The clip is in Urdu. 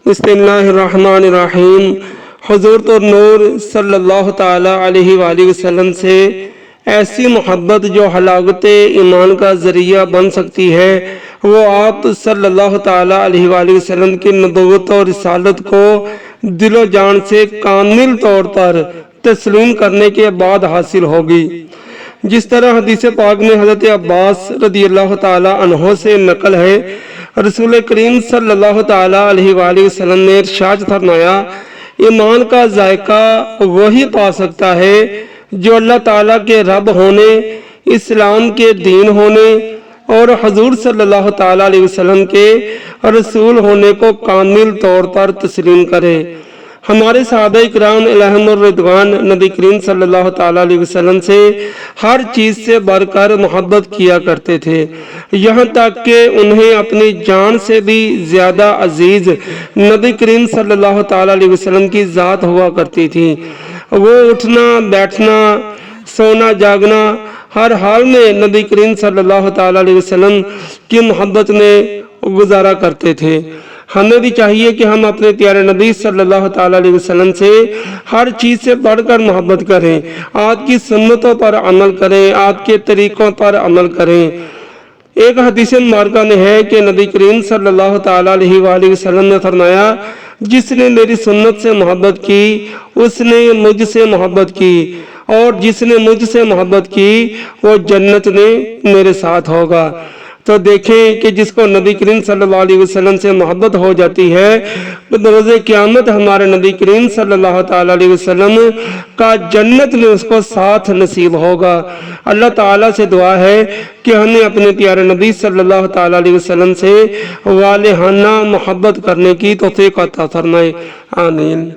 بسم اللہ الرحمن الرحیم۔ حضور تو نور صلی اللہ تعالیٰ علیہ وآلہ وسلم سے ایسی محبت جو حلاوت ایمان کا ذریعہ بن سکتی ہے، وہ آپ صلی اللہ تعالیٰ علیہ وآلہ وسلم کی نبوت اور رسالت کو دل و جان سے کامل طور پر تسلیم کرنے کے بعد حاصل ہوگی۔ جس طرح حدیث پاک میں حضرت عباس رضی اللہ تعالیٰ عنہ سے نقل ہے، رسول کریم صلی اللہ تعالیٰ علیہ وآلہ وسلم نے ارشاد فرمایا، ایمان کا ذائقہ وہی پا سکتا ہے جو اللہ تعالیٰ کے رب ہونے، اسلام کے دین ہونے اور حضور صلی اللہ تعالیٰ علیہ وسلم کے رسول ہونے کو کامل طور پر تسلیم کرے۔ ہمارے صحابہ اکرام علیہم الرضوان نبی کریم صلی اللہ تعالیٰ علیہ وسلم سے ہر چیز سے بڑھ کر محبت کیا کرتے تھے، یہاں تک کہ انہیں اپنی جان سے بھی زیادہ عزیز نبی کریم صلی اللہ تعالیٰ علیہ وسلم کی ذات ہوا کرتی تھی۔ وہ اٹھنا بیٹھنا سونا جاگنا ہر حال میں نبی کریم صلی اللہ تعالیٰ علیہ وسلم کی محبت میں گزارا کرتے تھے۔ ہمیں بھی چاہیے کہ ہم اپنے پیارے نبی صلی اللہ تعالیٰ علیہ وسلم سے ہر چیز سے بڑھ کر محبت کریں، آپ کی سنتوں پر عمل کریں، آپ کے طریقوں پر عمل کریں۔ ایک حدیث مبارکہ میں ہے کہ نبی کریم صلی اللہ تعالیٰ علیہ وآلہ وسلم نے فرمایا، جس نے میری سنت سے محبت کی اس نے مجھ سے محبت کی، اور جس نے مجھ سے محبت کی وہ جنت میں میرے ساتھ ہوگا۔ تو دیکھیں کہ جس کو نبی کریم صلی اللہ علیہ وسلم سے محبت ہو جاتی ہے، روز قیامت ہمارے نبی کریم صلی اللہ تعالیٰ علیہ وسلم کا جنت میں اس کو ساتھ نصیب ہوگا۔ اللہ تعالیٰ سے دعا ہے کہ ہمیں اپنے پیارے نبی صلی اللہ تعالیٰ علیہ وسلم سے والہانہ محبت کرنے کی توفیق عطا فرمائے، آمین۔